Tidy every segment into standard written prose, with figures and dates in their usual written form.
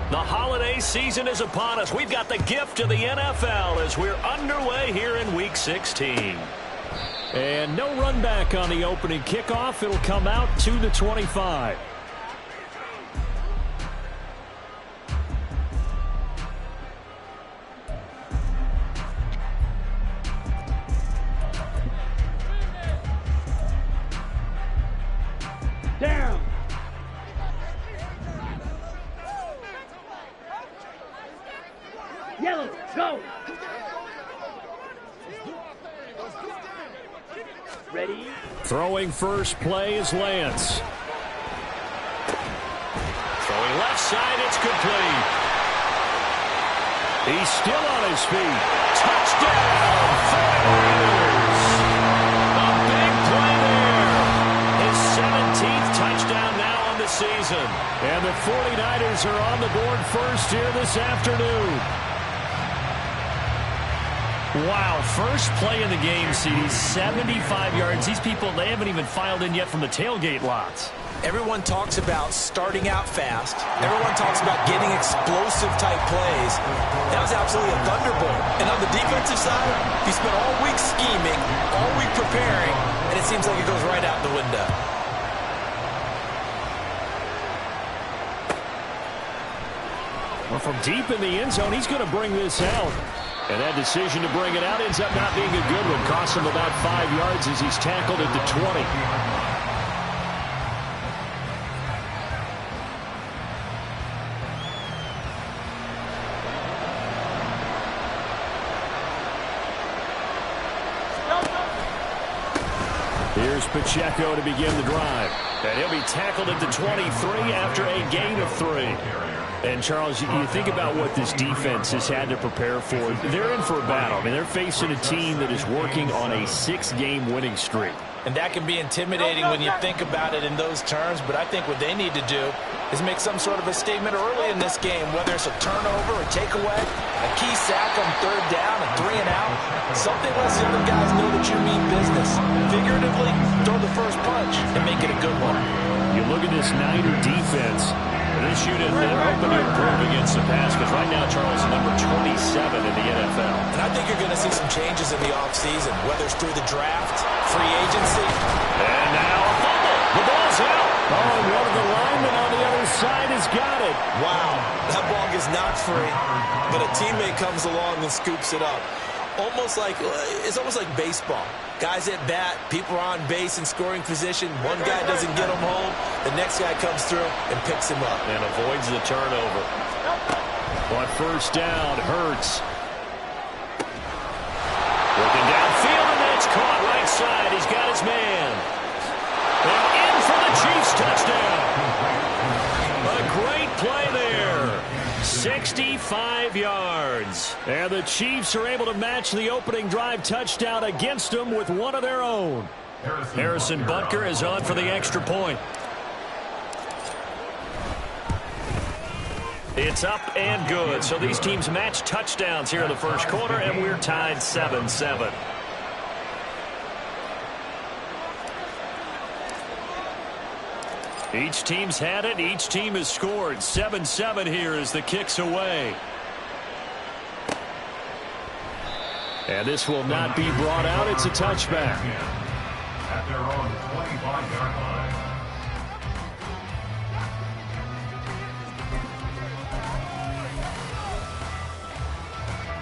The holiday season is upon us. We've got the gift of the NFL as we're underway here in Week 16. And no run back on the opening kickoff. It'll come out to the 25. Down. Yellow, go. Ready? Throwing first play is Lance. Throwing left side, it's complete. He's still on his feet. Touchdown, 49ers. A big play there. His 17th touchdown now on the season. And the 49ers are on the board first here this afternoon. Wow, first play in the game, CD, 75 yards. These people, they haven't even filed in yet from the tailgate lots. Everyone talks about starting out fast. Everyone talks about getting explosive type plays. That was absolutely a thunderbolt. And on the defensive side, he spent all week scheming, all week preparing, and it seems like it goes right out the window. Well, from deep in the end zone, he's going to bring this out. And that decision to bring it out ends up not being a good one. Costs him about 5 yards as he's tackled at the 20. Here's Pacheco to begin the drive. And he'll be tackled at the 23 after a gain of 3. And, Charles, you think about what this defense has had to prepare for. They're in for a battle. I mean, they're facing a team that is working on a 6-game winning streak. And that can be intimidating when you think about it in those terms, but I think what they need to do is make some sort of a statement early in this game, whether it's a turnover, a takeaway, a key sack on third down, a 3-and-out, something lets the other guys know that you mean business. Figuratively, throw the first punch and make it a good one. You look at this Niner defense. This unit, they're hoping to improve against the pass because right now, Charles, number 27 in the NFL. And I think you're going to see some changes in the offseason, whether it's through the draft, free agency. And now a fumble. The ball's out. Oh, and one of the linemen on the other side has got it. Wow, that ball is not free, but a teammate comes along and scoops it up. It's almost like baseball. Guys at bat, people are on base in scoring position. One guy doesn't get him home. The next guy comes through and picks him up. And avoids the turnover. On first down, Hurts. Looking downfield, and that's caught right side. He's got his man. And in for the Chiefs touchdown. A great play there. 65 yards. And the Chiefs are able to match the opening drive touchdown against them with one of their own. Harrison Butker is on for the extra point. It's up and good. So these teams match touchdowns here in the first quarter, and we're tied 7-7. Each team's had it. Each team has scored. 7-7 here as the kick's away. And this will not be brought out. It's a touchback. At their own 25-yard line.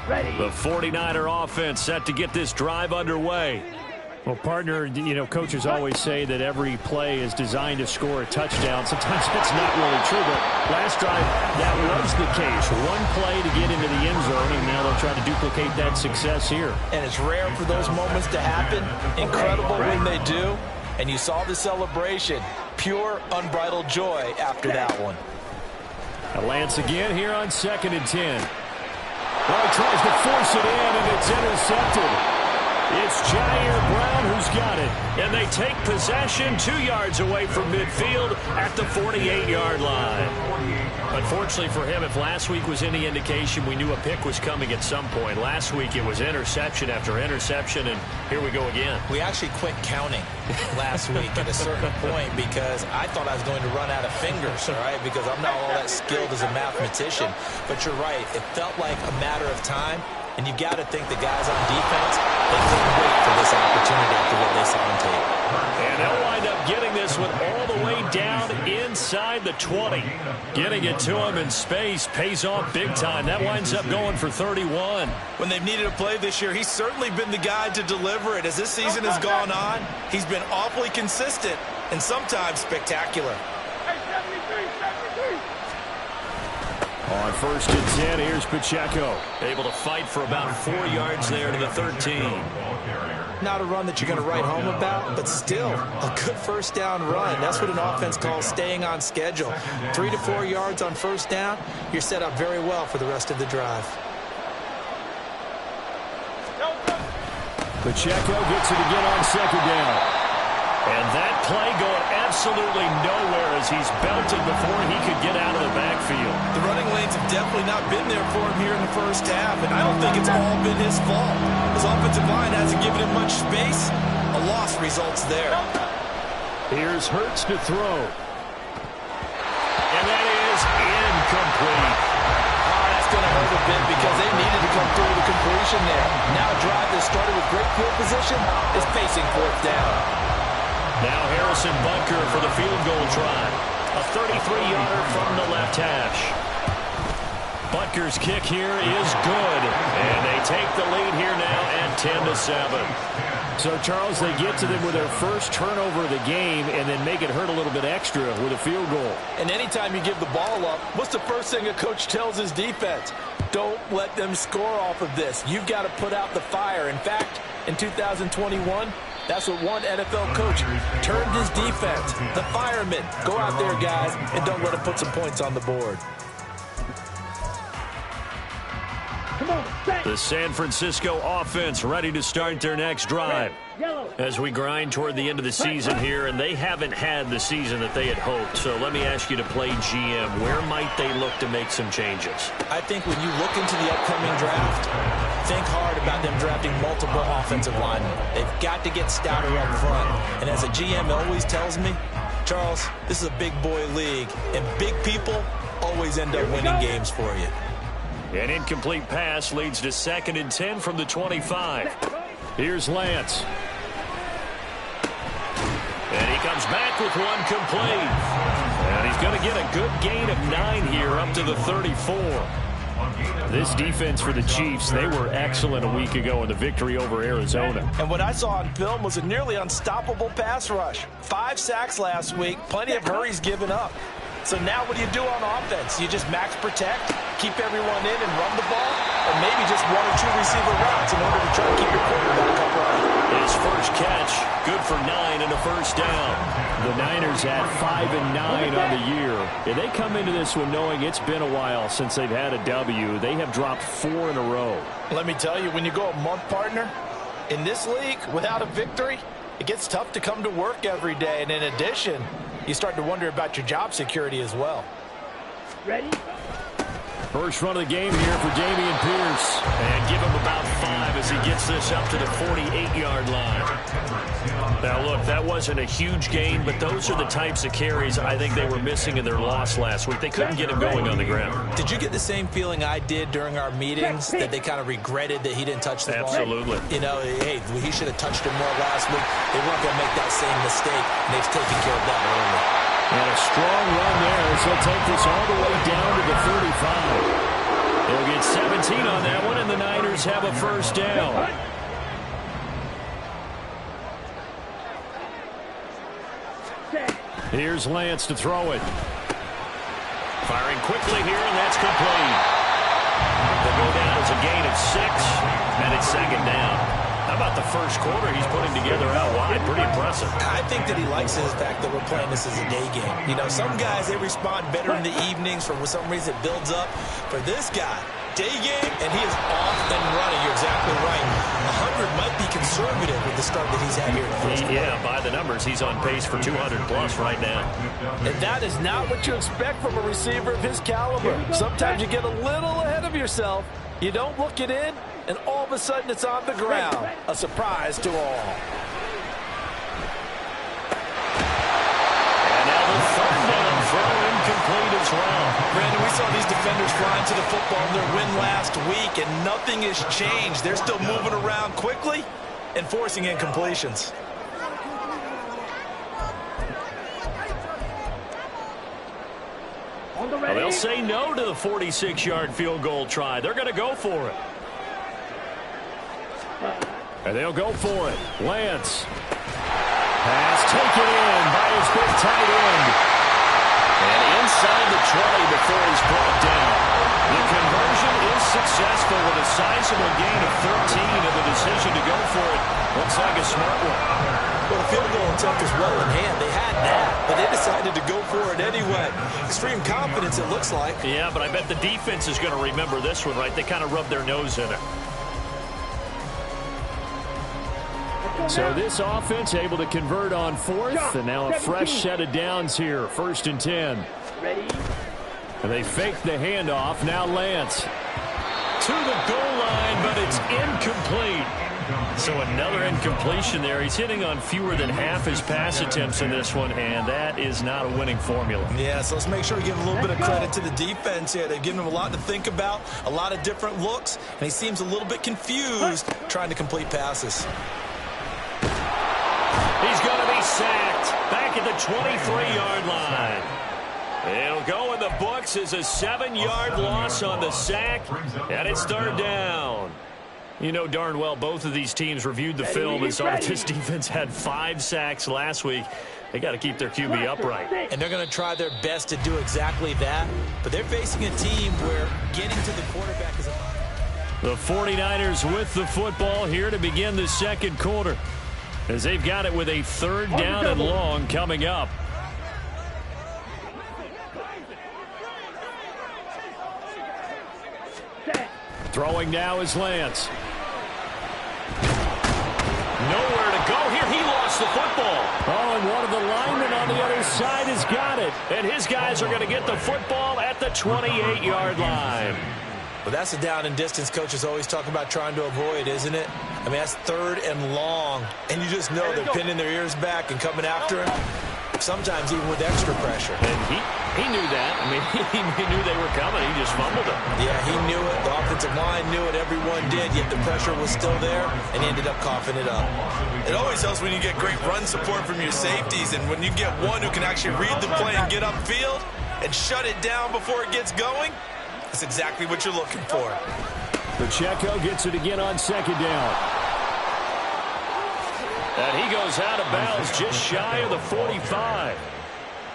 Ready. The 49er offense set to get this drive underway. Well, partner, coaches always say that every play is designed to score a touchdown. Sometimes that's not really true, but last drive, that was the case. One play to get into the end zone, and now they'll try to duplicate that success here. And it's rare for those moments to happen. Incredible when they do. And you saw the celebration. Pure, unbridled joy after that one. Lance again here on 2nd and 10. Well, he tries to force it in, and it's intercepted. It's Jair Brown who's got it. And they take possession 2 yards away from midfield at the 48-yard line. Unfortunately for him, if last week was any indication, we knew a pick was coming at some point. Last week it was interception after interception, and here we go again. We actually quit counting last week at a certain point because I thought I was going to run out of fingers, all right, because I'm not all that skilled as a mathematician. But you're right. It felt like a matter of time, and you've got to think the guys on defense, they couldn't wait for this opportunity after what they saw on tape. And they'll wind up getting this one all the way down inside the 20. Getting it to him in space pays off big time. That winds up going for 31. When they've needed a play this year, he's certainly been the guy to deliver it. As this season has gone on, he's been awfully consistent and sometimes spectacular. On 1st and 10, here's Pacheco. Able to fight for about 4 yards there to the 13. Not a run that you're going to write home about, but still a good first down run. That's what an offense calls staying on schedule. 3 to 4 yards on first down, you're set up very well for the rest of the drive. Pacheco gets it again on 2nd down. And that play going absolutely nowhere as he's belted before he could get out of the backfield. The running lanes have definitely not been there for him here in the first half, and I don't think it's all been his fault. His offensive line hasn't given him much space. A loss results there. Here's Hurts to throw. And that is incomplete. That's going to hurt a bit because they needed to come through the completion there. Now a drive that started with great field position is facing 4th down. Now Harrison Butker for the field goal try. A 33-yarder from the left hash. Butker's kick here is good. And they take the lead here now at 10-7. So, Charles, they get to them with their first turnover of the game and then make it hurt a little bit extra with a field goal. And anytime you give the ball up, what's the first thing a coach tells his defense? Don't let them score off of this. You've got to put out the fire. In fact, in 2021, that's what one NFL coach termed his defense. The firemen. Go out there, guys, and don't let them put some points on the board. The San Francisco offense ready to start their next drive. As we grind toward the end of the season here, and they haven't had the season that they had hoped. So let me ask you to play GM. Where might they look to make some changes? I think when you look into the upcoming draft, think hard about them drafting multiple offensive linemen. They've got to get stouter up front. And as a GM always tells me, Charles, this is a big boy league, and big people always end up winning games for you. An incomplete pass leads to 2nd and 10 from the 25. Here's Lance. And he comes back with one complete. And he's going to get a good gain of 9 here up to the 34. This defense for the Chiefs, they were excellent a week ago in the victory over Arizona. And what I saw on film was a nearly unstoppable pass rush. 5 sacks last week, plenty of hurries given up. So now what do you do on offense? You just max protect, keep everyone in and run the ball, or maybe just 1 or 2 receiver routes in order to try to keep your quarterback upright. His first catch, good for 9 and a first down. The Niners at 5-9 on the year. And they come into this one knowing it's been a while since they've had a W. They have dropped 4 in a row. Let me tell you, when you go a month, partner, in this league, without a victory, it gets tough to come to work every day. And in addition, you start to wonder about your job security as well. Ready? First run of the game here for Dameon Pierce. And give him about 5 as he gets this up to the 48-yard line. Now, look, that wasn't a huge gain, but those are the types of carries I think they were missing in their loss last week. They couldn't get him going on the ground. Did you get the same feeling I did during our meetings, that they kind of regretted that he didn't touch the ball? Absolutely. You know, hey, he should have touched it more last week. They weren't going to make that same mistake, and they've taken care of that early. And a strong run there as he'll take this all the way down to the 35. They'll get 17 on that one, and the Niners have a first down. Here's Lance to throw it. Firing quickly here, and that's complete. They'll go down as a gain of 6, and it's 2nd down. How about the first quarter he's putting together out wide? Pretty impressive. I think that he likes the fact that we're playing this as a day game. You know, some guys, they respond better in the evenings. For some reason, it builds up. For this guy, day game, and he is off and running. You're exactly right. 100 might be conservative with the start that he's had here in the first quarter. Yeah, by the numbers, he's on pace for 200-plus right now. And that is not what you expect from a receiver of his caliber. Sometimes you get a little ahead of yourself. You don't look it in, and all of a sudden it's on the ground. A surprise to all. And now the third down throw incomplete as well. Brandon, we saw these defenders flying to the football in their win last week, and nothing has changed. They're still moving around quickly and forcing incompletions. Well, they'll say no to the 46-yard field goal try. They're going to go for it. And they'll go for it. Lance. Pass taken in by his big tight end. And inside the 20 before he's brought down. The conversion is successful with a sizable gain of 13, and the decision to go for it looks like a smart one. Well, the field goal attempt is well in hand. They had that, but they decided to go for it anyway. Extreme confidence, it looks like. Yeah, but I bet the defense is going to remember this one, right? They kind of rubbed their nose in it. So this offense able to convert on fourth, and now a fresh set of downs here. 1st and 10. And they fake the handoff. Now Lance to the goal line, but it's incomplete. So another incompletion there. He's hitting on fewer than half his pass attempts in this one, and that is not a winning formula. Yeah, so let's make sure we give a little bit of credit to the defense here. They've given him a lot to think about, a lot of different looks, and he seems a little bit confused trying to complete passes. He's going to be sacked back at the 23-yard line. It'll go in the books as a 7-yard loss on the sack, and it's 3rd down. You know darn well both of these teams reviewed the film and saw that this defense had 5 sacks last week. They got to keep their QB upright. And they're going to try their best to do exactly that, but they're facing a team where getting to the quarterback is a... The 49ers with the football here to begin the second quarter, as they've got it with a 3rd down and long coming up. Throwing now is Lance. Nowhere to go here. He lost the football. Oh, and one of the linemen on the other side has got it. And his guys are going to get the football at the 28-yard line. Well, that's the down and distance coaches always talk about trying to avoid, isn't it? I mean, that's 3rd and long. And you just know they're pinning their ears back and coming after him, sometimes even with extra pressure. And he knew that. I mean, he knew they were coming. He just fumbled it. Yeah, he knew it. The offensive line knew it. Everyone did, yet the pressure was still there, and he ended up coughing it up. It always helps when you get great run support from your safeties, and when you get one who can actually read the play and get upfield and shut it down before it gets going, that's exactly what you're looking for. Pacheco gets it again on 2nd down. And he goes out of bounds just shy of the 45.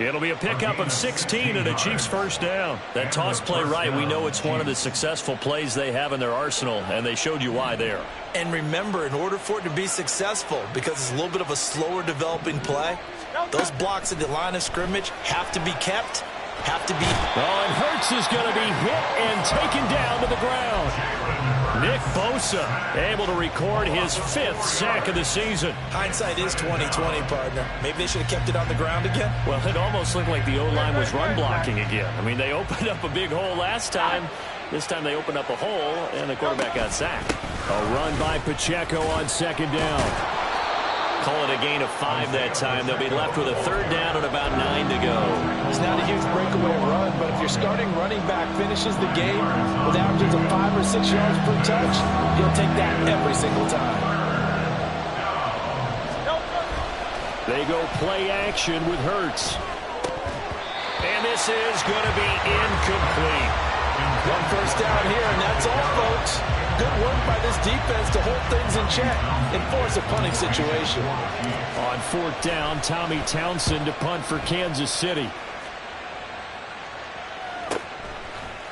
It'll be a pickup of 16 and a Chiefs 1st down. That toss play right, we know it's one of the successful plays they have in their arsenal, and they showed you why there. And remember, in order for it to be successful, because it's a little bit of a slower developing play, those blocks at the line of scrimmage have to be kept, have to be... Oh, and Hurts is going to be hit and taken down to the ground. Nick Bosa able to record his 5th sack of the season. Hindsight is 20/20, partner. Maybe they should have kept it on the ground again. Well, it almost looked like the O-line was run blocking again. I mean, they opened up a big hole last time. This time they opened up a hole, and the quarterback got sacked. A run by Pacheco on 2nd down. Call it a gain of 5 that time. They'll be left with a 3rd down and about 9 to go. It's not a huge breakaway run, but if your starting running back finishes the game with averages of 5 or 6 yards per touch, you'll take that every single time. They go play action with Hurts. And this is going to be incomplete. 1 first down here, and that's all, folks. Good work by this defense to hold things in check and force a punting situation. On 4th down, Tommy Townsend to punt for Kansas City.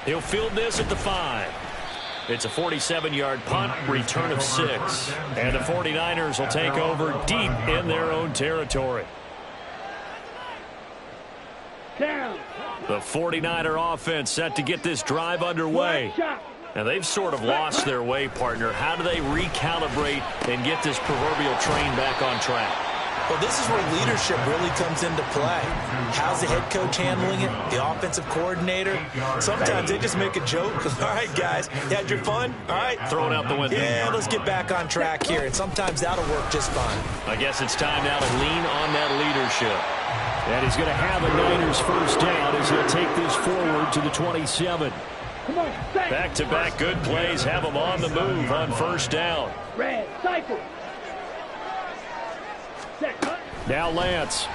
He'll field this at the 5. It's a 47-yard punt, return of 6. And the 49ers will take over deep in their own territory. The 49er offense set to get this drive underway. And they've sort of lost their way, partner. How do they recalibrate and get this proverbial train back on track? Well, this is where leadership really comes into play. How's the head coach handling it? The offensive coordinator? Sometimes they just make a joke. All right, guys, you had your fun? All right. Throw it out the window. Yeah, let's get back on track here. And sometimes that'll work just fine. I guess it's time now to lean on that leadership. And he's going to have a Niners first down as he'll take this forward to the 27. Back-to-back good plays have him on the move on first down. Red, cycle. Now Lance.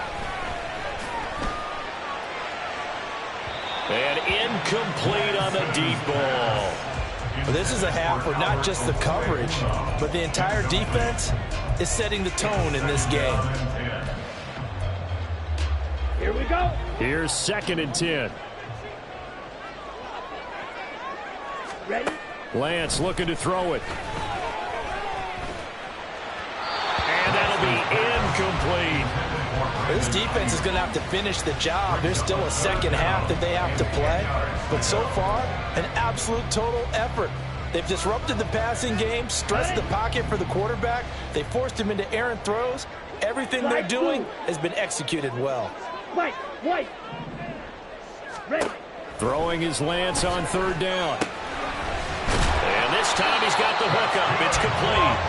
And incomplete on the deep ball. Well, this is a half where not just the coverage, but the entire defense is setting the tone in this game. Here we go. Here's 2nd and 10. Ready? Lance looking to throw it. And that'll be incomplete. This defense is going to have to finish the job. There's still a second half that they have to play. But so far, an absolute total effort. They've disrupted the passing game, stressed the pocket for the quarterback. They forced him into errant throws. Everything they're doing has been executed well. White. Ready. Throwing his Lance on 3rd down. And this time he's got the hook up. It's complete.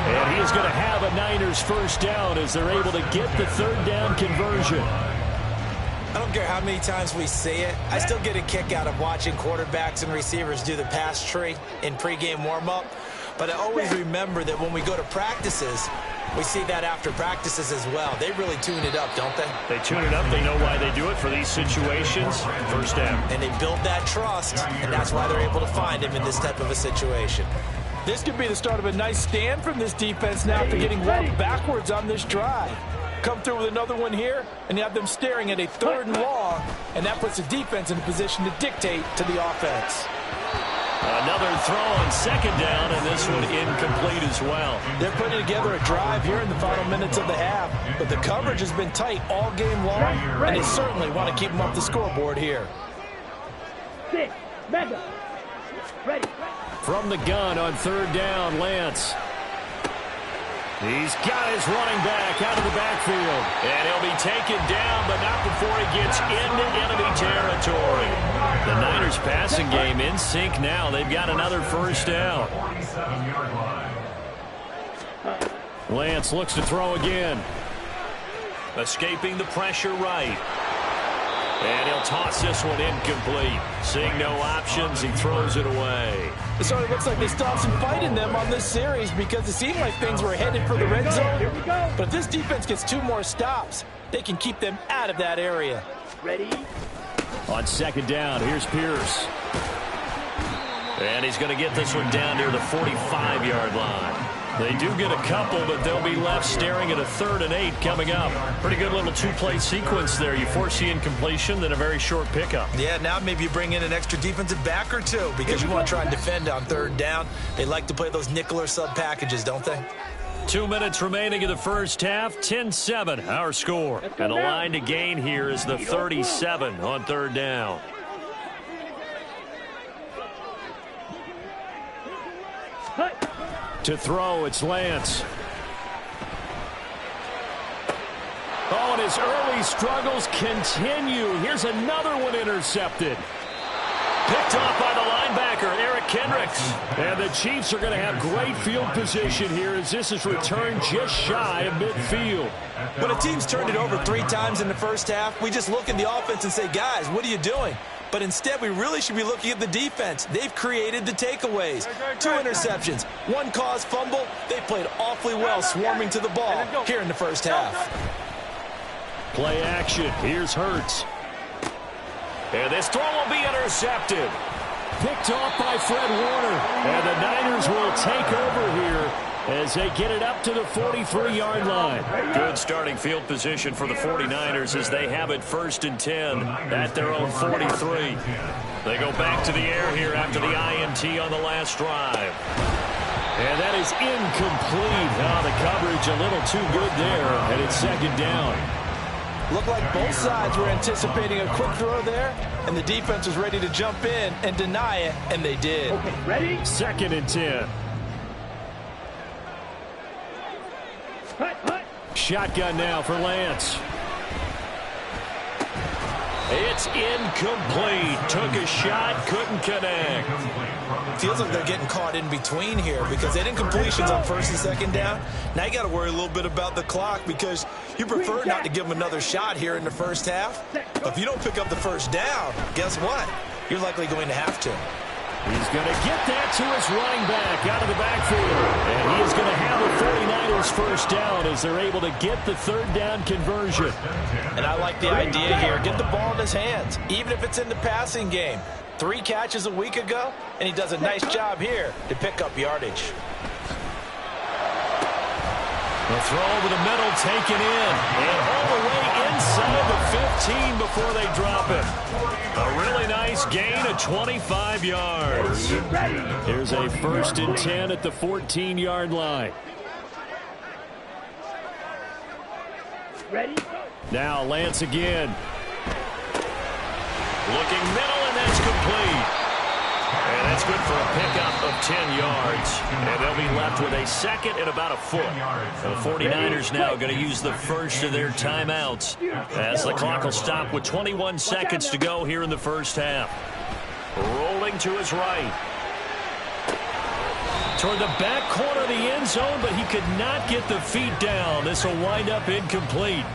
And he is going to have a Niners first down as they're able to get the 3rd down conversion. I don't care how many times we see it. I still get a kick out of watching quarterbacks and receivers do the pass tree in pregame warm-up. But I always remember that when we go to practices, we see that after practices as well. They really tune it up, don't they? They tune it up. They know why they do it for these situations. First down. And they build that trust, and that's why they're able to find him in this type of a situation. This could be the start of a nice stand from this defense now after getting walked backwards on this drive. Come through with another one here, and you have them staring at a 3rd and long, and that puts the defense in a position to dictate to the offense. Another throw on 2nd down, and this one incomplete as well. They're putting together a drive here in the final minutes of the half, but the coverage has been tight all game long, and they certainly want to keep them off the scoreboard here. 6, mega. Ready. From the gun on 3rd down, Lance. He's got his running back out of the backfield. And he'll be taken down, but not before he gets into enemy territory. The Niners passing game in sync now. They've got another first down. Lance looks to throw again. Escaping the pressure right. And he'll toss this one incomplete. Seeing no options, he throws it away. It sort of looks like they stopped some fight in them on this series because it seemed like things were headed for the red zone. But if this defense gets 2 more stops, they can keep them out of that area. Ready? On 2nd down, here's Pierce. And he's going to get this one down near the 45-yard line. They do get a couple, but they'll be left staring at a 3rd and 8 coming up. Pretty good little 2-play sequence there. You force the incompletion, then a very short pickup. Yeah, now maybe you bring in an extra defensive back or 2 because you want to try and defend on 3rd down. They like to play those nickel or sub packages, don't they? 2 minutes remaining in the first half. 10-7, our score. And the line to gain here is the 37 on 3rd down. To throw, it's Lance. Oh, and his early struggles continue. Here's another one intercepted. Picked off by the linebacker, Eric Kendricks. And the Chiefs are going to have great field position here as this is returned just shy of midfield. When a team's turned it over 3 times in the first half, we just look at the offense and say, guys, what are you doing? But instead, we really should be looking at the defense. They've created the takeaways. 2 interceptions, 1 caused fumble. They played awfully well swarming to the ball here in the first half. Play action. Here's Hurts. And this throw will be intercepted. Picked off by Fred Warner. And the Niners will take over here as they get it up to the 43-yard line. Good starting field position for the 49ers as they have it 1st and 10 at their own 43. They go back to the air here after the INT on the last drive. And that is incomplete. Oh, the coverage a little too good there, and it's 2nd down. Looked like both sides were anticipating a quick throw there, and the defense was ready to jump in and deny it, and they did. Okay, ready? 2nd and 10. Hut. Shotgun now for Lance. It's incomplete. Took a shot, couldn't connect. Feels like they're getting caught in between here because they didn't completions on 1st and 2nd down. Now you got to worry a little bit about the clock because you prefer not to give them another shot here in the 1st half. But if you don't pick up the 1st down, guess what? You're likely going to have to. He's going to get that to his running back out of the backfield. And he is going to have the 49ers 1st down as they're able to get the 3rd down conversion. And I like the idea here. Get the ball in his hands, even if it's in the passing game. 3 catches a week ago, and he does a nice job here to pick up yardage. The throw over the middle, taken in, and all the way inside the 15 before they drop it. A really nice gain of 25 yards. Here's a 1st and 10 at the 14-yard line. Ready? Now Lance again. Looking middle, and that's complete. And that's good for a pickup of 10 yards. And they'll be left with a 2nd and about a foot. The 49ers now going to use the first of their timeouts as the clock will stop with 21 seconds to go here in the 1st half. Rolling to his right. Toward the back corner of the end zone, but he could not get the feet down. This will wind up incomplete.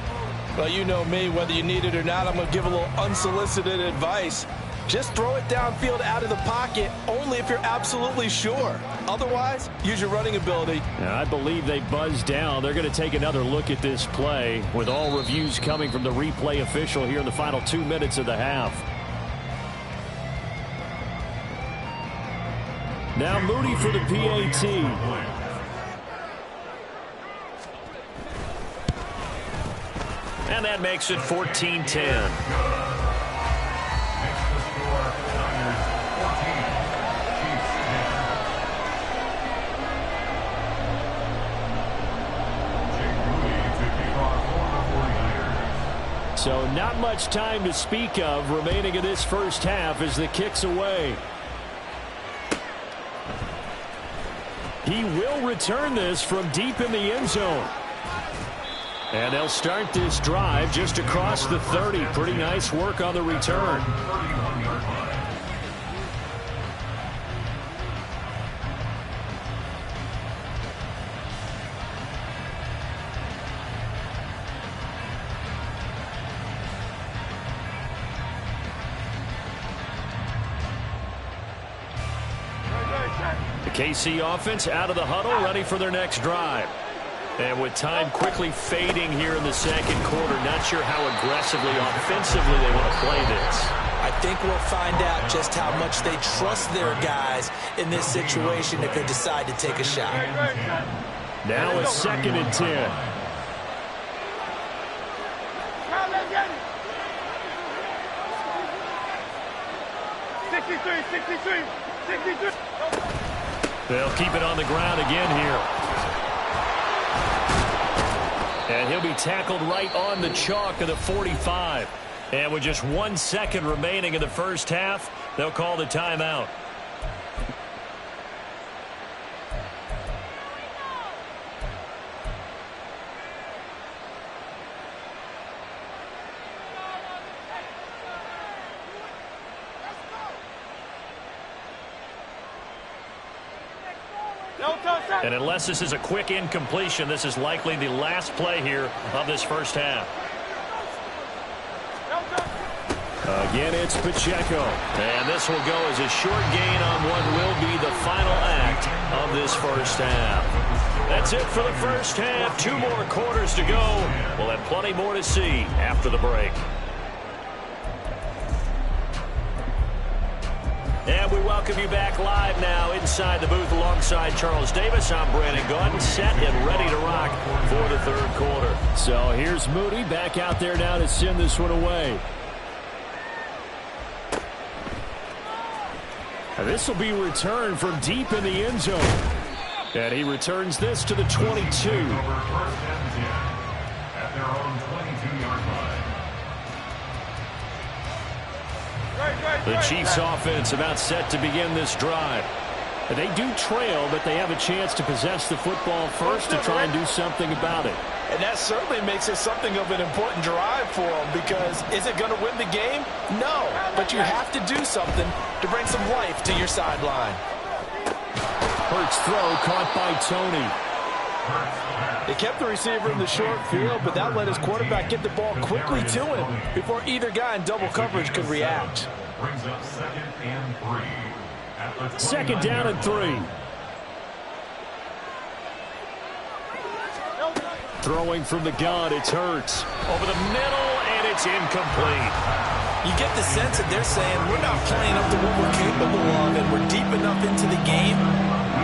Well, you know me, whether you need it or not, I'm going to give a little unsolicited advice. Just throw it downfield out of the pocket, only if you're absolutely sure. Otherwise, use your running ability. Now, I believe they buzzed down. They're going to take another look at this play with all reviews coming from the replay official here in the final 2 minutes of the half. Now Moody for the PAT. And that makes it 14-10. So not much time to speak of remaining in this 1st half as the kick's away. He will return this from deep in the end zone. And they'll start this drive just across the 30. Pretty nice work on the return. The KC offense out of the huddle, ready for their next drive. And with time quickly fading here in the 2nd quarter, not sure how aggressively, offensively they want to play this. I think we'll find out just how much they trust their guys in this situation if they decide to take a shot. Now a 2nd and 10. They'll keep it on the ground again here. And he'll be tackled right on the chalk of the 45. And with just 1 second remaining in the 1st half, they'll call the timeout. And unless this is a quick incompletion, this is likely the last play here of this 1st half. Again, it's Pacheco. And this will go as a short gain on what will be the final act of this 1st half. That's it for the 1st half. 2 more quarters to go. We'll have plenty more to see after the break. And we welcome you back live now inside the booth alongside Charles Davis. I'm Brandon Gaudin, set and ready to rock for the 3rd quarter. So here's Moody back out there now to send this one away. And this will be returned from deep in the end zone. And he returns this to the 22. At their own 22-yard line. The Chiefs offense about set to begin this drive. They do trail, but they have a chance to possess the football first to try and do something about it. And that certainly makes it something of an important drive for them, because is it going to win the game? No, but you have to do something to bring some life to your sideline. Hurts throw caught by Tony. They kept the receiver in the short field, but that let his quarterback get the ball quickly to him before either guy in double coverage could react. Brings up 2nd and 3. At the 29. Second down and 3. Throwing from the gun, it's Hurts. Over the middle, and it's incomplete. You get the sense that they're saying we're not playing up to what we're capable of, and we're deep enough into the game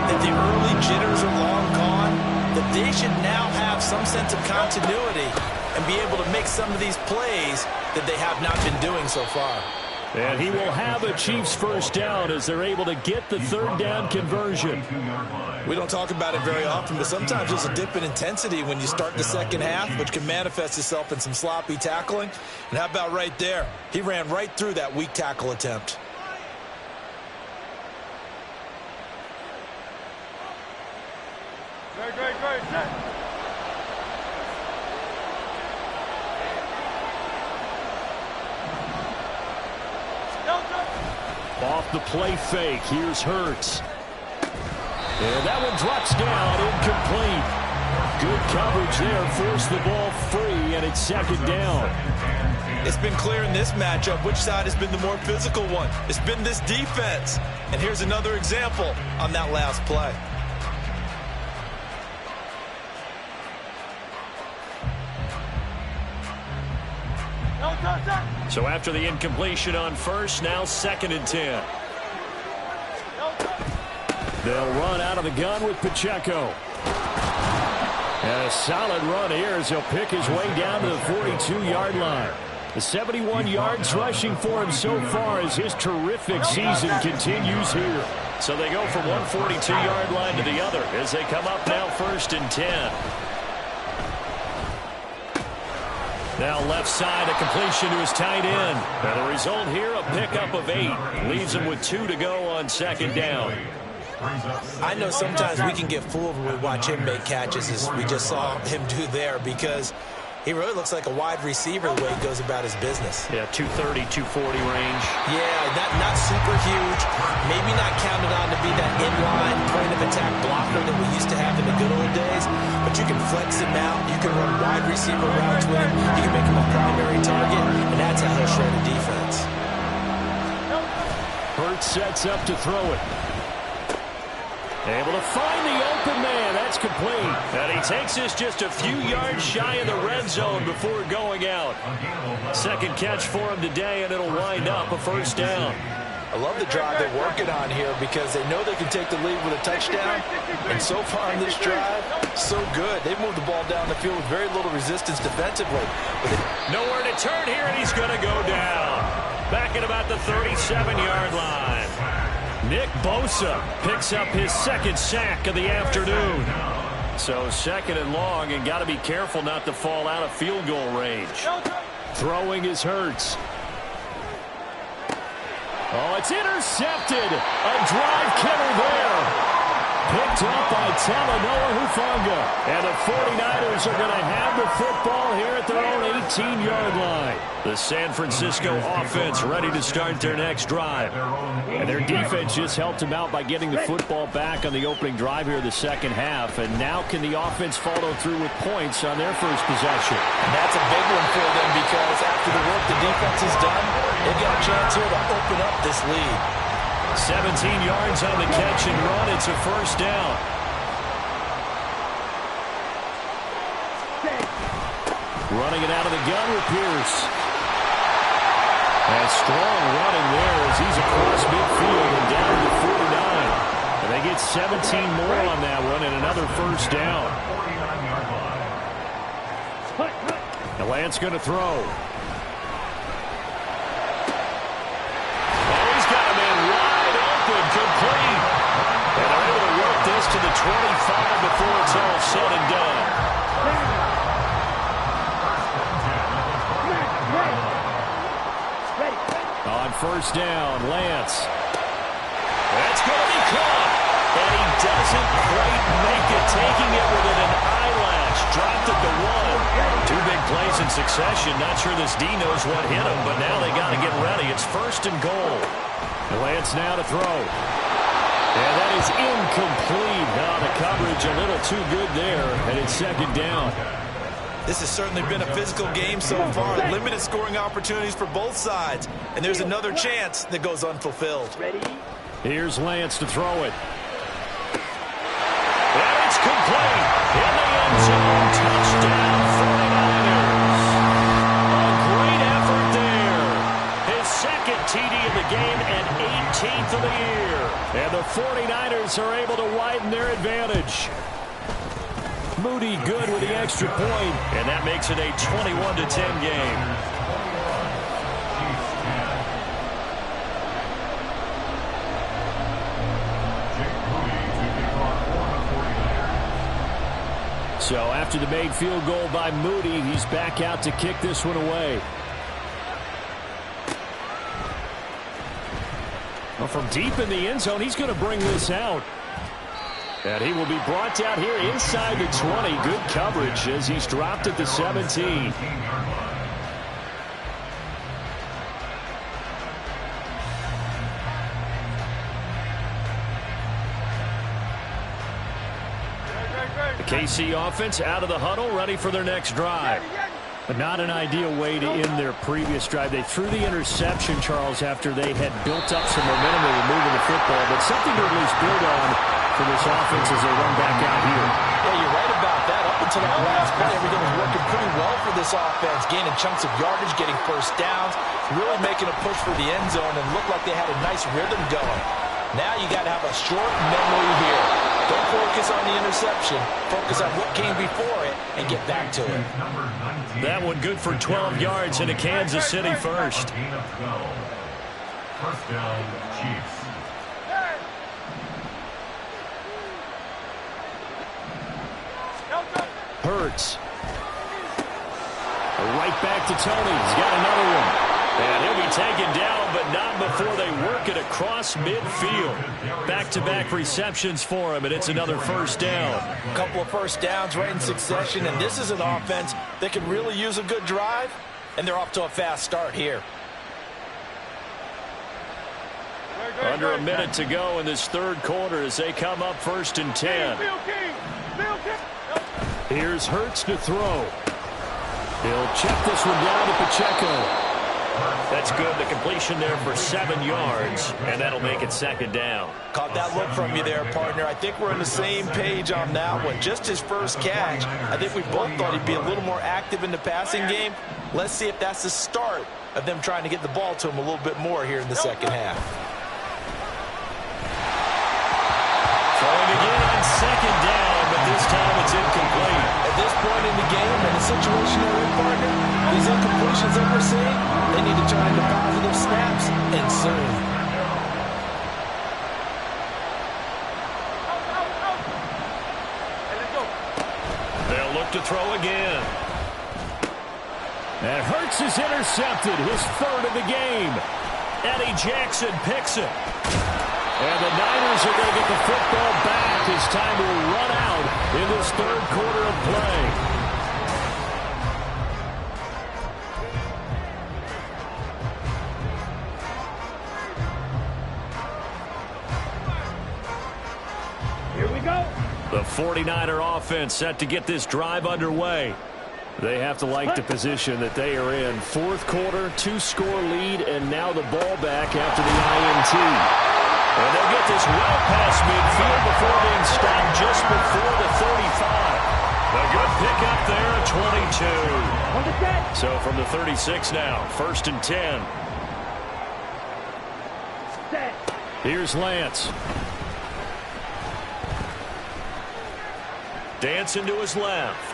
that the early jitters are long gone, that they should now have some sense of continuity and be able to make some of these plays that they have not been doing so far. And he will have a Chiefs first down as they're able to get the third down conversion. We don't talk about it very often, but sometimes there's a dip in intensity when you start the second half, which can manifest itself in some sloppy tackling. And how about right there? He ran right through that weak tackle attempt. Great, set. Off the play fake, here's Hurts. And that one drops down, incomplete. Good coverage there, forced the ball free, and it's second down. It's been clear in this matchup which side has been the more physical one. It's been this defense. And here's another example on that last play. So after the incompletion on first, now 2nd and 10. They'll run out of the gun with Pacheco. And a solid run here as he'll pick his way down to the 42-yard line. The 71 yards rushing for him so far as his terrific season continues here. So they go from one 42-yard line to the other as they come up now 1st and 10. Now left side, a completion to his tight end. And the result here, a pickup of 8. Leaves him with 2 to go on 2nd down. I know sometimes we can get fooled when we watch him make catches, as we just saw him do there, because he really looks like a wide receiver the way he goes about his business. Yeah, 230, 240 range. Yeah, not super huge. Maybe not counted on to be that inline point of attack blocker that we used to have in the good old days. But you can flex him out. You can run wide receiver routes with him. You can make him a primary target, and that's how he'll shred a defense. Hurts sets up to throw it. Able to find the open man. That's complete. And he takes this just a few yards shy of the red zone before going out. Second catch for him today, and it'll wind up a first down. I love the drive they're working on here because they know they can take the lead with a touchdown. And so far in this drive, so good. They've moved the ball down the field with very little resistance defensively. Nowhere to turn here, and he's going to go down. Back at about the 37-yard line. Nick Bosa picks up his second sack of the afternoon. So 2nd and long, and got to be careful not to fall out of field goal range. Throwing is Hurts. Oh, it's intercepted. A drive killer there. Picked up by Talanoa Hufanga. And the 49ers are going to have the football here at their own 18-yard line. The San Francisco offense ready to start their next drive. And their defense just helped them out by getting the football back on the opening drive here in the second half. And now can the offense follow through with points on their first possession? And that's a big one for them because after the work the defense has done, they've got a chance here to open up this lead. 17 yards on the catch and run. It's a first down. Running it out of the gun with Pierce. And strong running there as he's across midfield and down to the 49. And they get 17 more on that one and another first down. And Lance going to throw. Complete. And they're able to work this to the 25 before it's all said and done. On first down, Lance. That's going to be caught. And he doesn't quite make it, taking it within an eyelash. Dropped at the 1. Two big plays in succession. Not sure this D knows what hit him, but now they got to get ready. It's first and goal. Lance now to throw. And that is incomplete. Now the coverage a little too good there, and it's second down. This has certainly been a physical game so far. Limited scoring opportunities for both sides. And there's another chance that goes unfulfilled. Ready? Here's Lance to throw it. And it's complete. In the end zone. Touchdown 49ers. A great effort there. His second TD of the game and 18th of the year. And the 49ers are able to widen their advantage. Moody good with the extra point. And that makes it a 21-10 game. So after the made field goal by Moody, he's back out to kick this one away. Well, from deep in the end zone, he's going to bring this out. And he will be brought out here inside the 20. Good coverage as he's dropped at the 17. The KC offense out of the huddle, ready for their next drive. But not an ideal way to end their previous drive. They threw the interception, Charles, after they had built up some momentum. They were moving the football, but something to at least build on for this offense as they run back out here. Yeah, you're right about that. Up until that last play, everything was working pretty well for this offense, gaining chunks of yardage, getting first downs, really making a push for the end zone, and looked like they had a nice rhythm going. Now you got to have a short memory here. Don't focus on the interception. Focus on what came before it and get back to it. That one good for 12 yards into Kansas City first. First down, Chiefs. Hurts. Right back to Tony. He's got another one. And he'll be taken down, but not before they work it across midfield. Back-to-back receptions for him, and it's another first down. A couple of first downs right in succession, and this is an offense that can really use a good drive, and they're off to a fast start here. Under a minute to go in this third quarter as they come up first and 10. Here's Hurts to throw. He'll check this one down to Pacheco. That's good. The completion there for 7 yards, and that'll make it second down. Caught that look from you there, partner. I think we're on the same page on that one. Just his first catch. I think we both thought he'd be a little more active in the passing game. Let's see if that's the start of them trying to get the ball to him a little bit more here in the second half. Throwing again on second down, but this time it's incomplete. At this point in the game, and the situation they're in, partner, these incompletions that we're seeing, they need to turn into positive snaps, and soon. They'll look to throw again. And Hurts is intercepted, his third of the game. Eddie Jackson picks it. And the Niners are going to get the football back as time will run out in this third quarter of play. Here we go. The 49er offense set to get this drive underway. They have to like the position that they are in. Fourth quarter, 2-score lead, and now the ball back after the INT. And they'll get this well past midfield before being stopped just before the 35. A good pickup there at 22. On the set. So from the 36 now, first and 10. Set. Here's Lance. Dancing to his left.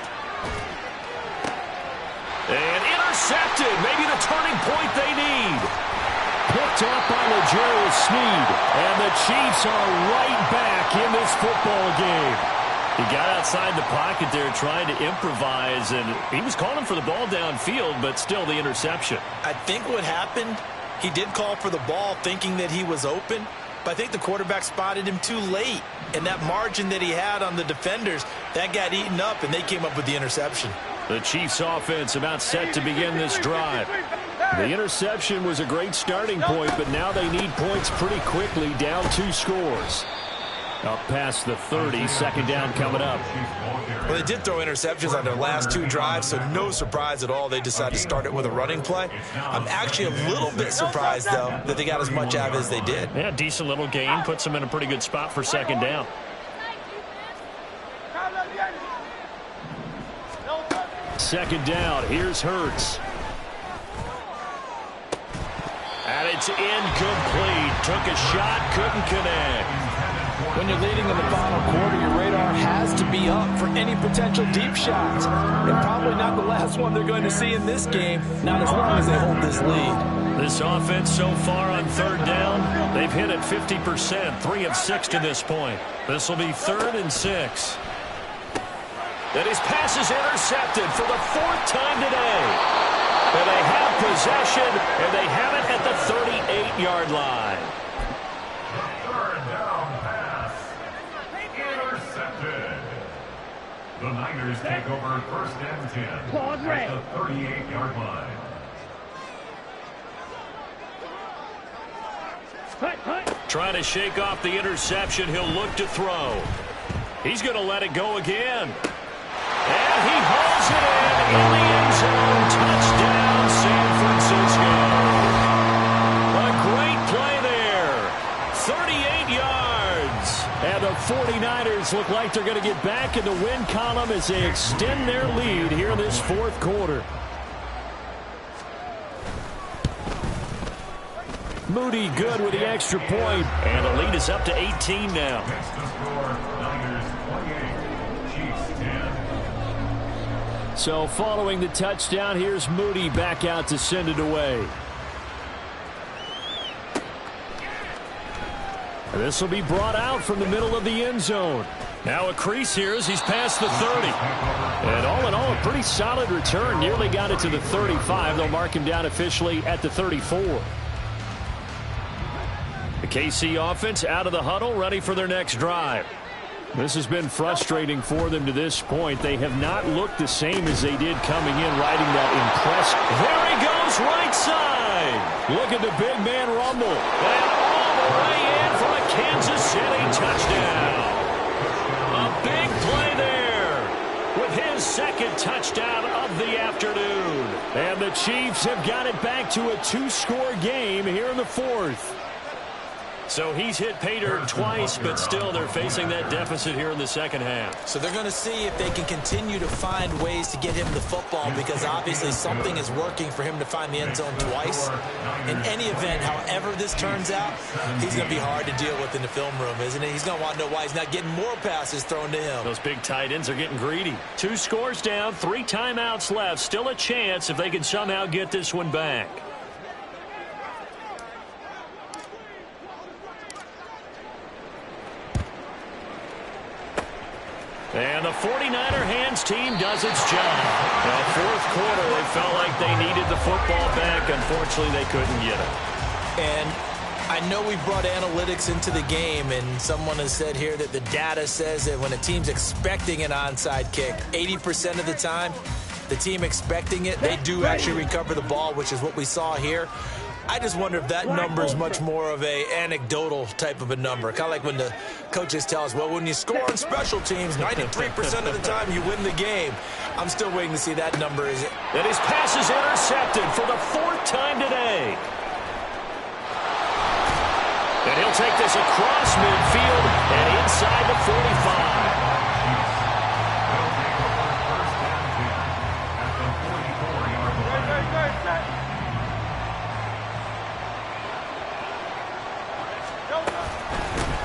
And intercepted. Maybe the turning point they need. Picked up by L'Jarius Sneed. And the Chiefs are right back in this football game. He got outside the pocket there trying to improvise, and he was calling for the ball downfield, but still the interception. I think what happened, He did call for the ball thinking that he was open, but I think the quarterback spotted him too late. And that margin that he had on the defenders, that got eaten up, and they came up with the interception. The Chiefs offense about set to begin this drive. The interception was a great starting point, but now they need points pretty quickly, down 2 scores. Up past the 30, second down coming up. Well, they did throw interceptions on their last 2 drives, so no surprise at all they decided to start it with a running play. I'm actually a little bit surprised, though, that they got as much out of it as they did. Yeah, decent little gain. Puts them in a pretty good spot for second down. Second down, here's Hurts. And it's incomplete. Took a shot, couldn't connect. When you're leading in the final quarter, your radar has to be up for any potential deep shots. And probably not the last one they're going to see in this game, not as long as they hold this lead. This offense so far on third down, they've hit it 50%, 3 of 6 to this point. This will be 3rd and 6. And his pass is intercepted for the 4th time today. And they have possession, and they have it at the 38-yard line. Third down pass. Intercepted. The Niners take over 1st and 10 at the 38-yard line. Trying to shake off the interception. He'll look to throw. He's going to let it go again. And he hauls it in the end zone. Touchdown, San Francisco. A great play there. 38 yards. And the 49ers look like they're going to get back in the win column as they extend their lead here in this 4th quarter. Moody good with the extra point. And the lead is up to 18 now. Next to score, Niners 28, Chiefs 10. So following the touchdown, here's Moody back out to send it away. And this will be brought out from the middle of the end zone. Now a crease here as he's past the 30. And all in all, a pretty solid return. Nearly got it to the 35. They'll mark him down officially at the 34. The KC offense out of the huddle, ready for their next drive. This has been frustrating for them to this point. They have not looked the same as they did coming in, riding that impressive. There he goes, right side. Look at the big man rumble. And all the way in for a Kansas City touchdown. A big play there with his 2nd touchdown of the afternoon. And the Chiefs have got it back to a 2-score game here in the 4th. So he's hit pay dirt twice, but still they're facing that deficit here in the second half. So they're going to see if they can continue to find ways to get him the football, because obviously something is working for him to find the end zone twice. In any event, however this turns out, he's going to be hard to deal with in the film room, isn't he? He's going to want to know why he's not getting more passes thrown to him. Those big tight ends are getting greedy. 2 scores down, 3 timeouts left. Still a chance if they can somehow get this one back. And the 49er hands team does its job. Now, 4th quarter, they felt like they needed the football back. Unfortunately, they couldn't get it. And I know we brought analytics into the game, and someone has said here that the data says that when a team's expecting an onside kick, 80% of the time, the team expecting it, they do actually recover the ball, which is what we saw here. I just wonder if that number is much more of a anecdotal type of a number. Kind of like when the coaches tell us, well, when you score on special teams, 93% of the time you win the game. I'm still waiting to see that number. And his pass is intercepted for the 4th time today. And he'll take this across midfield and inside the 45.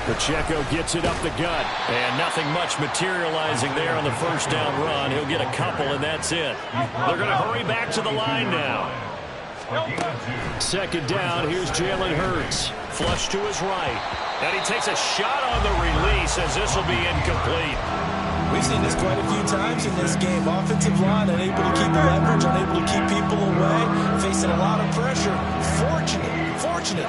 Pacheco gets it up the gut. And nothing much materializing there on the 1st down run. He'll get a couple, and that's it. They're going to hurry back to the line now. 2nd down, here's Jalen Hurts. Flush to his right. And he takes a shot on the release as this will be incomplete. We've seen this quite a few times in this game. Offensive line unable to keep leverage, unable to keep people away, facing a lot of pressure.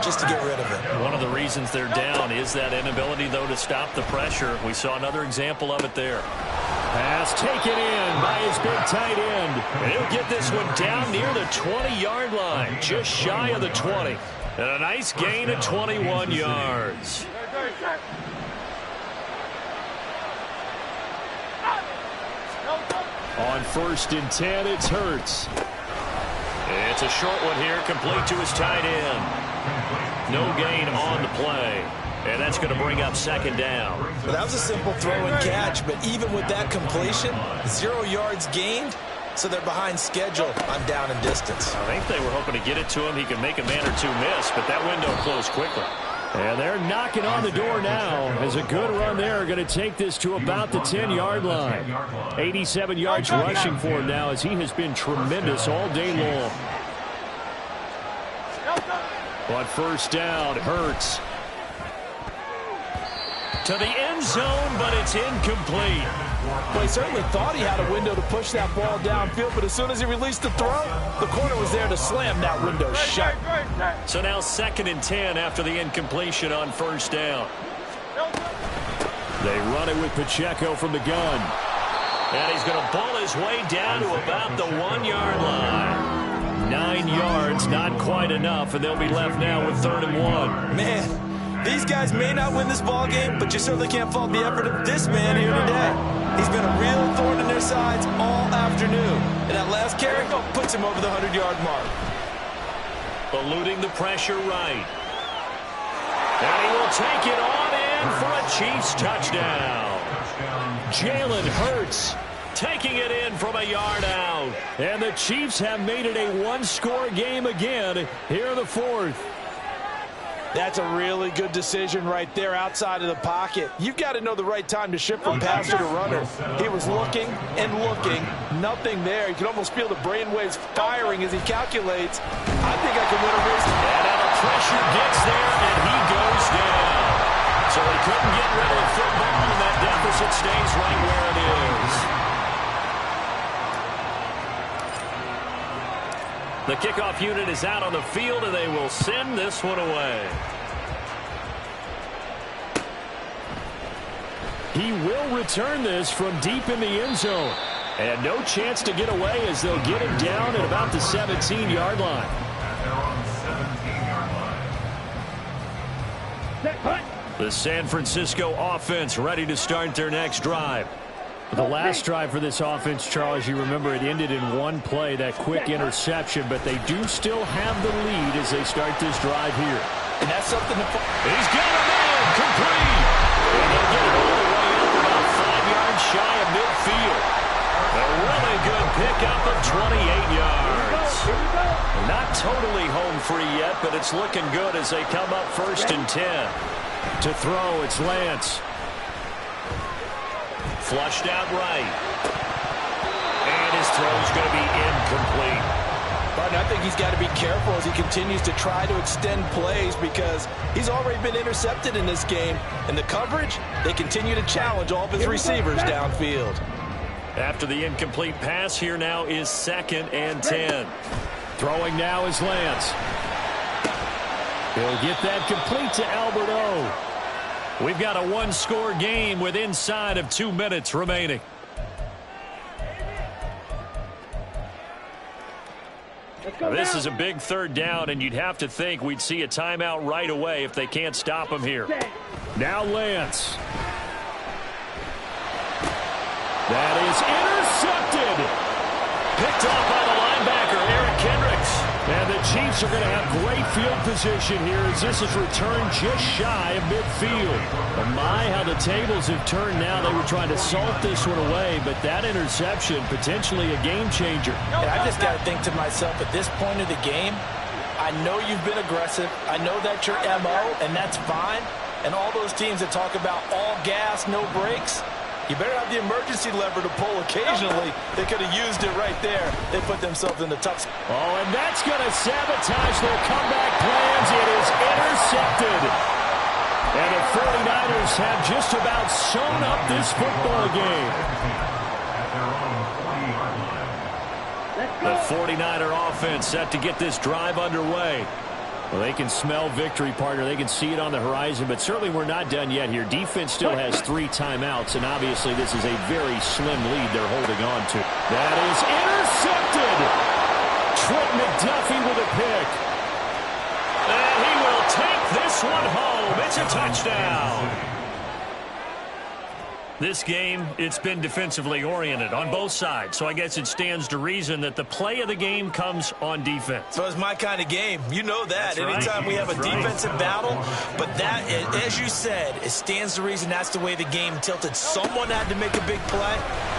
just to get rid of it. One of the reasons they're down is that inability, though, to stop the pressure. We saw another example of it there. Pass taken in by his big tight end. And he'll get this one down near the 20-yard line, just shy of the 20. And a nice gain of 21 yards. On 1st and 10, it's Hurts. It's a short one here, complete to his tight end. No gain on the play. And that's going to bring up 2nd down. Well, that was a simple throw and catch, but even with that completion, 0 yards gained, so they're behind schedule on down and distance. I think they were hoping to get it to him. He could make a man or two miss, but that window closed quickly. And they're knocking on the door now as a good run there. Going to take this to about the 10-yard line. 87 yards rushing for him now as he has been tremendous all day long. But 1st down, Hurts. To the end zone, but it's incomplete. Well, he certainly thought he had a window to push that ball downfield, but as soon as he released the throw, the corner was there to slam that window shut. So now 2nd and 10 after the incompletion on 1st down. They run it with Pacheco from the gun. And he's going to ball his way down to about the 1-yard line. 9 yards, not quite enough, and they'll be left now with 3rd and 1. Man, these guys may not win this ball game, but you certainly can't fault the effort of this man here today. He's been a real thorn in their sides all afternoon. And that last carry puts him over the 100-yard mark. Eluding the pressure right. And he will take it on in for a Chiefs touchdown. Jalen Hurts taking it in from a yard out. And the Chiefs have made it a one-score game again here in the 4th. That's a really good decision right there outside of the pocket. You've got to know the right time to shift from passer to runner. He was looking and looking. Nothing there. You can almost feel the brainwaves firing as he calculates. I think I can win a race. And now the pressure gets there, and he goes down. So he couldn't get rid of the football, and that deficit stays right where it is. The kickoff unit is out on the field, and they will send this one away. He will return this from deep in the end zone. And no chance to get away as they'll get him down at about the 17-yard line. The San Francisco offense ready to start their next drive. The last drive for this offense, Charles, you remember it ended in one play, that quick interception, but they do still have the lead as they start this drive here. And that's something to... He's got a man, complete. And they'll get it all the way up about 5 yards shy of midfield. A really good pickup of 28 yards. Not totally home free yet, but it's looking good as they come up 1st and 10. To throw, it's Lance. Flushed out right. And his throw's going to be incomplete. But I think he's got to be careful as he continues to try to extend plays because he's already been intercepted in this game. And the coverage, they continue to challenge all of his receivers downfield. After the incomplete pass, here now is 2nd and 10. Throwing now is Lance. He'll get that complete to Albert O. We've got a one-score game with inside of 2 minutes remaining. This is a big 3rd down, and you'd have to think we'd see a timeout right away if they can't stop him here. Now Lance. That is intercepted. Picked off by the linebacker, Eric Kendricks. And the Chiefs are going to have great field position here as this is returned just shy of midfield. But my, how the tables have turned now. They were trying to salt this one away, but that interception, potentially a game changer. And I just got to think to myself, at this point of the game, I know you've been aggressive. I know that's your MO, and that's fine. And all those teams that talk about all gas, no brakes, you better have the emergency lever to pull occasionally. They could have used it right there. They put themselves in the tough spot. Oh, and that's going to sabotage their comeback plans. It is intercepted. And the 49ers have just about sewn up this football game. The 49er offense set to get this drive underway. Well, they can smell victory, partner. They can see it on the horizon, but certainly we're not done yet here. Defense still has 3 timeouts, and obviously this is a very slim lead they're holding on to. That is intercepted. Trent McDuffie with a pick. And he will take this one home. It's a touchdown. This game, it's been defensively oriented on both sides, so I guess it stands to reason that the play of the game comes on defense. So it's my kind of game. You know that. That's right. Anytime we have a That's right. defensive battle, but that, as you said, it stands to reason that's the way the game tilted. Someone had to make a big play,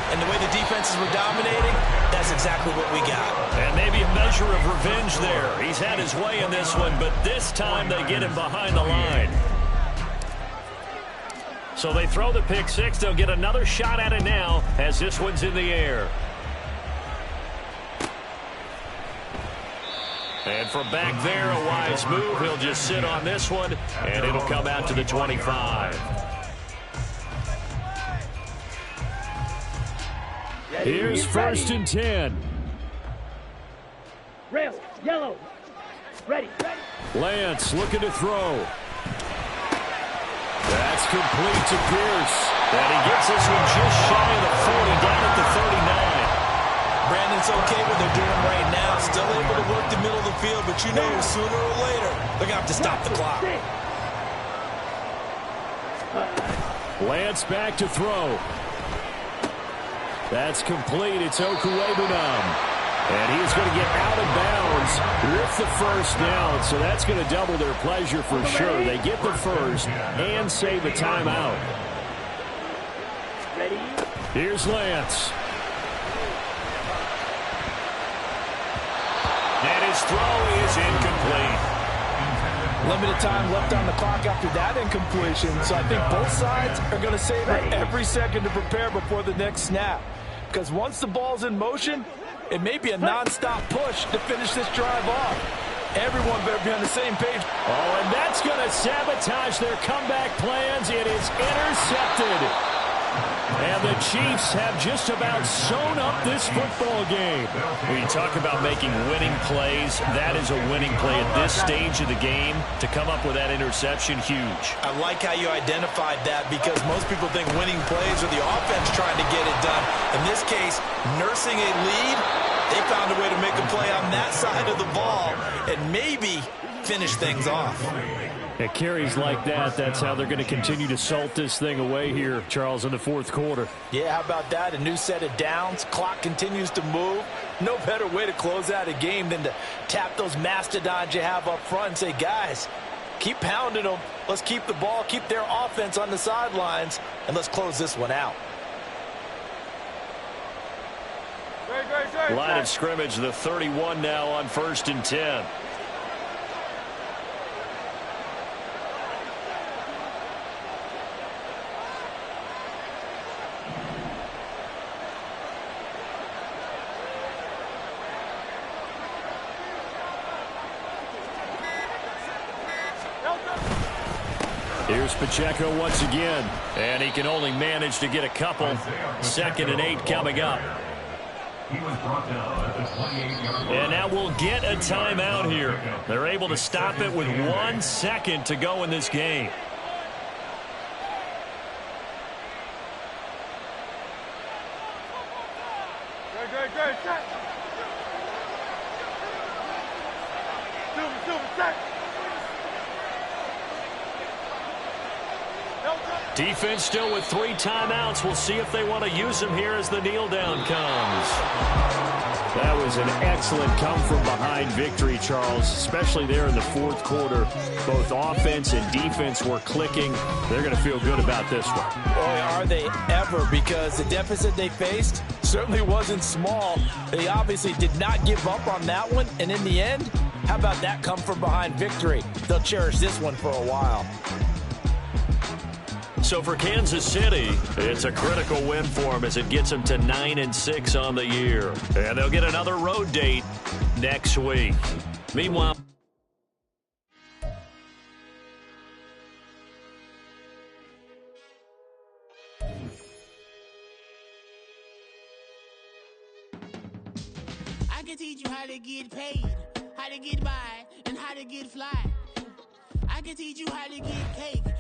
and the way the defenses were dominating, that's exactly what we got. And maybe a measure of revenge there. He's had his way in this one, but this time they get him behind the line. So they throw the pick six. They'll get another shot at it now as this one's in the air. And from back there, a wise move. He'll just sit on this one, and it'll come out to the 25. Here's 1st and 10. Rail, yellow. Ready. Lance looking to throw. That's complete to Pierce. And he gets this one just shy of the 40, down at the 39. Brandon's okay what they're doing right now. Still able to work the middle of the field, but you know sooner or later they're going to have to stop the clock. Lance back to throw. That's complete. It's Okuwebunam. And he's going to get out of bounds with the first down. So that's going to double their pleasure for sure. They get the first and save a timeout. Ready. Here's Lance. And his throw is incomplete. Limited time left on the clock after that incompletion. So I think both sides are going to save every second to prepare before the next snap. Because once the ball's in motion, it may be a non-stop push to finish this drive off. Everyone better be on the same page. Oh, and that's going to sabotage their comeback plans. It is intercepted. And the Chiefs have just about sewn up this football game. When you talk about making winning plays, that is a winning play at this stage of the game. To come up with that interception, huge. I like how you identified that because most people think winning plays are the offense trying to get it done. In this case, nursing a lead, they found a way to make a play on that side of the ball and maybe finish things off. At carries like that, that's how they're going to continue to salt this thing away here, Charles, in the 4th quarter. Yeah, how about that? A new set of downs. Clock continues to move. No better way to close out a game than to tap those mastodons you have up front and say, guys, keep pounding them. Let's keep the ball, keep their offense on the sidelines, and let's close this one out. Line of scrimmage, the 31 now on 1st and 10. Here's Pacheco once again. And he can only manage to get a couple. 2nd and 8 coming up. He was brought down at the 28-yard line. And now we'll get a timeout here. They're able to stop it with 1 second to go in this game. Defense still with 3 timeouts. We'll see if they want to use them here as the kneel down comes. That was an excellent come-from-behind victory, Charles, especially there in the 4th quarter. Both offense and defense were clicking. They're going to feel good about this one. Boy, are they ever, because the deficit they faced certainly wasn't small. They obviously did not give up on that one, and in the end, how about that come-from-behind victory? They'll cherish this one for a while. So for Kansas City, it's a critical win for them as it gets them to 9-6 on the year. And they'll get another road date next week. Meanwhile, I can teach you how to get paid, how to get by and how to get fly. I can teach you how to get cake.